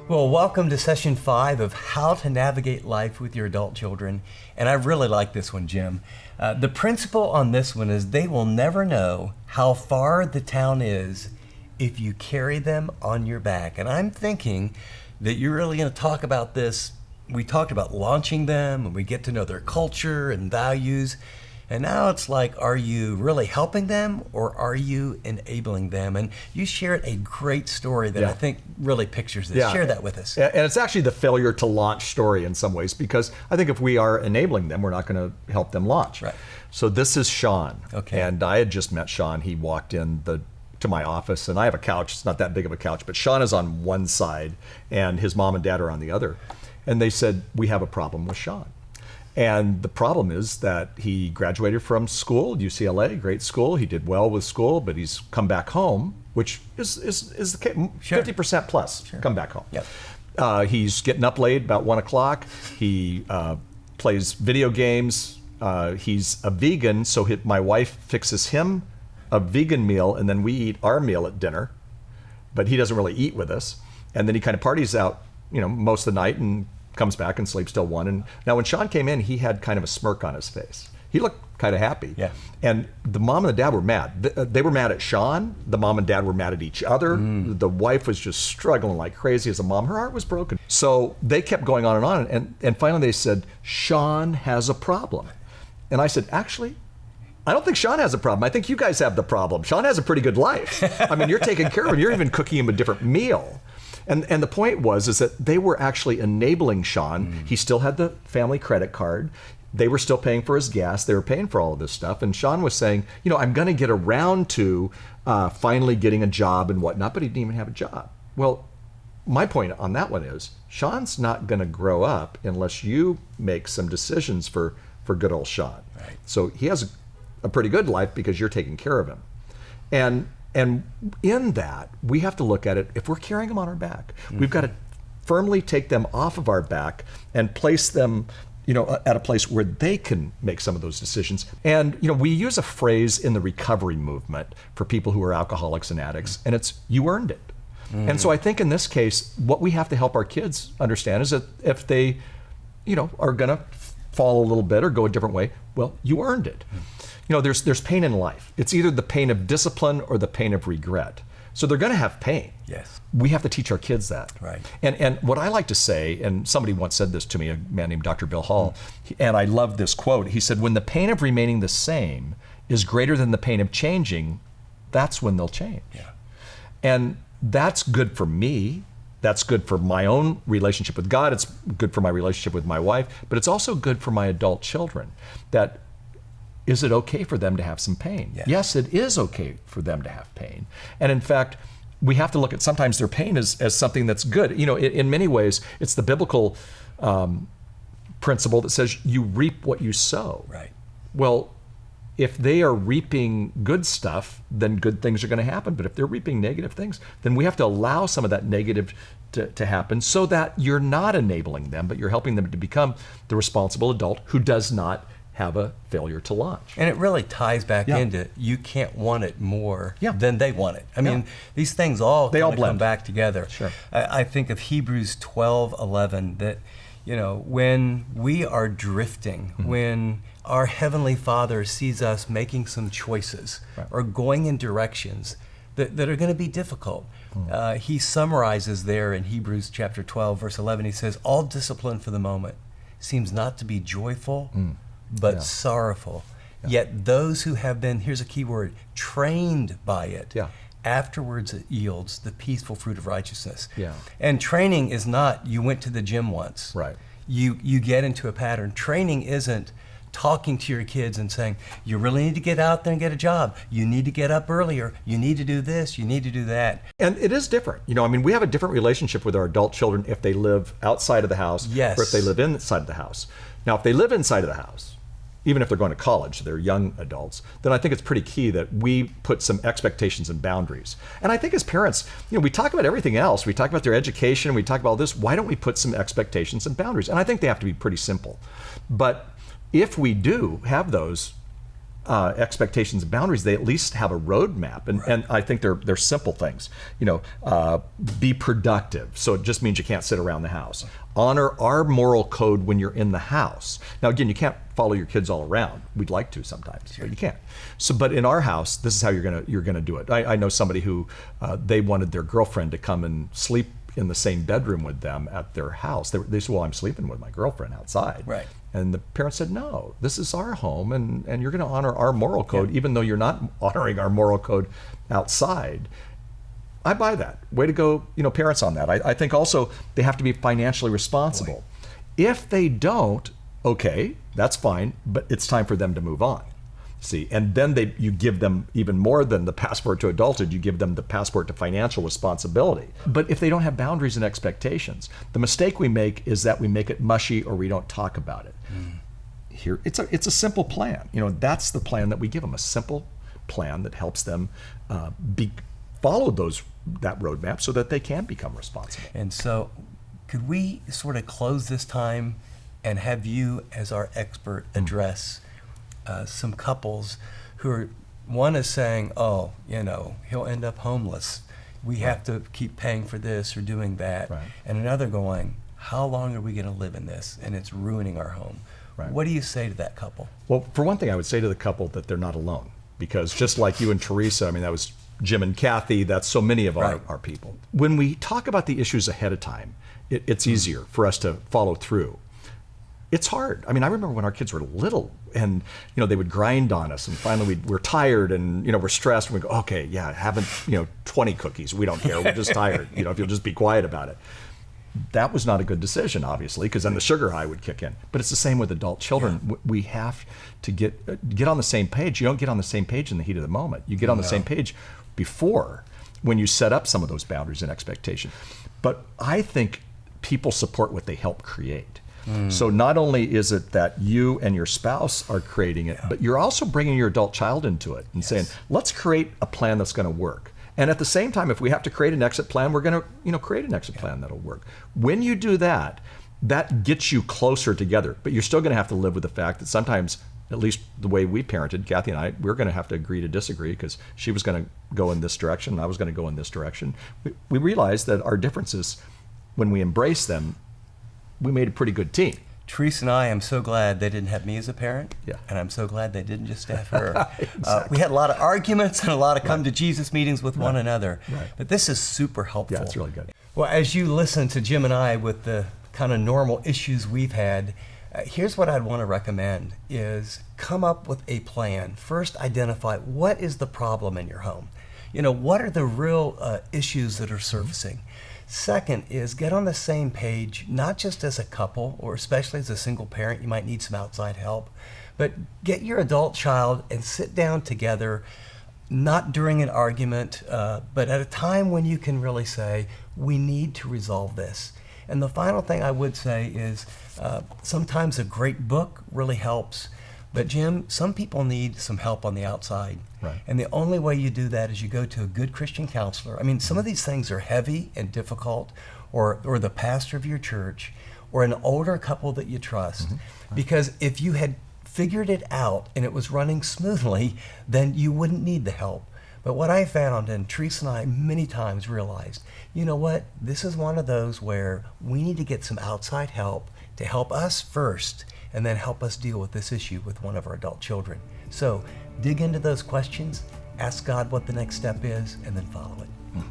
Well, welcome to session 5 of How to Navigate Life with Your Adult Children. And I really like this one, Jim. The principle on this one is they will never know how far the town is if you carry them on your back. And I'm thinking that you're really going to talk about this. We talked about launching them and we get to know their culture and values. And now it's like, are you really helping them or are you enabling them? And you shared a great story that I think really pictures this. Share that with us. And it's actually the failure to launch story in some ways, because I think if we are enabling them, we're not going to help them launch. Right. So this is Sean. Okay. And I had just met Sean. He walked in to my office, and I have a couch. It's not that big of a couch, but Sean is on one side and his mom and dad are on the other. And they said, we have a problem with Sean. And the problem is that he graduated from school, UCLA, great school. He did well with school, but he's come back home, which is the case, 50% plus come back home. Yep. He's getting up late, about 1 o'clock. He plays video games. He's a vegan, so my wife fixes him a vegan meal, and then we eat our meal at dinner. But he doesn't really eat with us. And then he kind of parties out, most of the night and comes back and sleeps till 1. And now when Sean came in, he had kind of a smirk on his face. He looked kind of happy. Yeah. And the mom and the dad were mad. They were mad at Sean. The mom and dad were mad at each other. The wife was just struggling like crazy as a mom. Her heart was broken. So they kept going on and on. And finally they said, Sean has a problem. And I said, actually, I don't think Sean has a problem. I think you guys have the problem. Sean has a pretty good life. I mean, you're taking care of him. You're even cooking him a different meal. And the point is that they were actually enabling Sean. He still had the family credit card. They were still paying for his gas. They were paying for all of this stuff. And Sean was saying, I'm going to get around to finally getting a job and whatnot, but he didn't even have a job. Well, my point on that one is Sean's not going to grow up unless you make some decisions for good old Sean. Right. So he has a pretty good life because you're taking care of him. And in that, we have to look at it, if we're carrying them on our back, we've got to firmly take them off of our back and place them, at a place where they can make some of those decisions. And, we use a phrase in the recovery movement for people who are alcoholics and addicts, and it's, you earned it. And so I think in this case, what we have to help our kids understand is that if they, are going to fall a little bit or go a different way, well, you earned it. There's pain in life. It's either the pain of discipline or the pain of regret. So they're going to have pain. Yes. We have to teach our kids that. Right. And what I like to say, and somebody once said this to me, a man named Dr. Bill Hall, and I love this quote. He said, when the pain of remaining the same is greater than the pain of changing, that's when they'll change. Yeah. And that's good for me. That's good for my own relationship with God. It's good for my relationship with my wife, but it's also good for my adult children. That is it okay for them to have some pain? Yeah. Yes, it is okay for them to have pain. And in fact, we have to look at sometimes their pain as something that's good. In many ways, it's the biblical principle that says you reap what you sow. Right. Well, if they are reaping good stuff, then good things are going to happen. But if they're reaping negative things, then we have to allow some of that negative to happen so that you're not enabling them, but you're helping them to become the responsible adult who does not have a failure to launch. And it really ties back into you can't want it more than they want it. I mean, these things all come back together. Sure. I think of Hebrews 12:11 that, when we are drifting, when our Heavenly Father sees us making some choices or going in directions that are going to be difficult, he summarizes there in Hebrews chapter 12, verse 11, he says, all discipline for the moment seems not to be joyful, but sorrowful. Yet those who have been, here's a key word, trained by it, afterwards it yields the peaceful fruit of righteousness. And training is not, you went to the gym once. Right. You get into a pattern. Training isn't talking to your kids and saying, you really need to get out there and get a job. You need to get up earlier. You need to do this. You need to do that. And it is different. We have a different relationship with our adult children if they live outside of the house or if they live inside of the house. Now, if they live inside of the house, even if they're going to college, they're young adults, then I think it's pretty key that we put some expectations and boundaries. And I think as parents, we talk about everything else. We talk about their education. We talk about all this. Why don't we put some expectations and boundaries? And I think they have to be pretty simple. But if we do have those, expectations and boundaries, they at least have a roadmap. And I think they're simple things. Be productive. So it just means you can't sit around the house. Honor our moral code when you're in the house. Now, again, you can't follow your kids all around. We'd like to sometimes, but you can't. So, but in our house, this is how you're gonna do it. I know somebody who they wanted their girlfriend to come and sleep in the same bedroom with them at their house. They said, well, I'm sleeping with my girlfriend outside. Right. And the parents said, no, this is our home, and you're going to honor our moral code, even though you're not honoring our moral code outside. I buy that. Way to go, parents on that. I think also they have to be financially responsible. If they don't, okay, that's fine, but it's time for them to move on. See, and then you give them even more than the passport to adulthood, you give them the passport to financial responsibility. But if they don't have boundaries and expectations, the mistake we make is that we make it mushy or we don't talk about it. Here, it's a simple plan. That's the plan that we give them, a simple plan that helps them follow that roadmap so that they can become responsible. And so could we sort of close this time and have you as our expert address some couples who are, one is saying, oh, he'll end up homeless. We have to keep paying for this or doing that. Right. And another going, how long are we going to live in this? And it's ruining our home. Right. What do you say to that couple? Well, for one thing, I would say to the couple that they're not alone, because just like you and Teresa, that was Jim and Kathy, that's so many of our people. When we talk about the issues ahead of time, it's easier for us to follow through. It's hard. I remember when our kids were little and, they would grind on us and finally we're tired and, we're stressed and we go, okay, yeah, having, 20 cookies. We don't care. We're just tired. If you'll just be quiet about it. That was not a good decision, obviously, because then the sugar high would kick in. But it's the same with adult children. Yeah. We have to get on the same page. You don't get on the same page in the heat of the moment. You get on the same page before, when you set up some of those boundaries and expectations. But I think people support what they help create. So not only is it that you and your spouse are creating it, but you're also bringing your adult child into it and saying, let's create a plan that's going to work. And at the same time, if we have to create an exit plan, we're going to create an exit plan that'll work. When you do that, that gets you closer together. But you're still going to have to live with the fact that sometimes, at least the way we parented, Kathy and I, we're going to have to agree to disagree because she was going to go in this direction and I was going to go in this direction. We realized that our differences, when we embrace them, we made a pretty good team. Teresa and I am so glad they didn't have me as a parent, and I'm so glad they didn't just have her. Exactly. We had a lot of arguments and a lot of come to Jesus meetings with one another, but this is super helpful. Yeah, it's really good. Well, as you listen to Jim and I with the kind of normal issues we've had, here's what I'd want to recommend is come up with a plan. First, identify what is the problem in your home. What are the real issues that are surfacing? Second is get on the same page, not just as a couple or especially as a single parent, you might need some outside help, but get your adult child and sit down together, not during an argument, but at a time when you can really say, we need to resolve this. And the final thing I would say is sometimes a great book really helps, but Jim, some people need some help on the outside. Right. And the only way you do that is you go to a good Christian counselor. Some of these things are heavy and difficult, or the pastor of your church, or an older couple that you trust. Because if you had figured it out and it was running smoothly, then you wouldn't need the help. But what I found, and Teresa and I many times realized, you know what, this is one of those where we need to get some outside help to help us first, and then help us deal with this issue with one of our adult children. So dig into those questions, ask God what the next step is, and then follow it.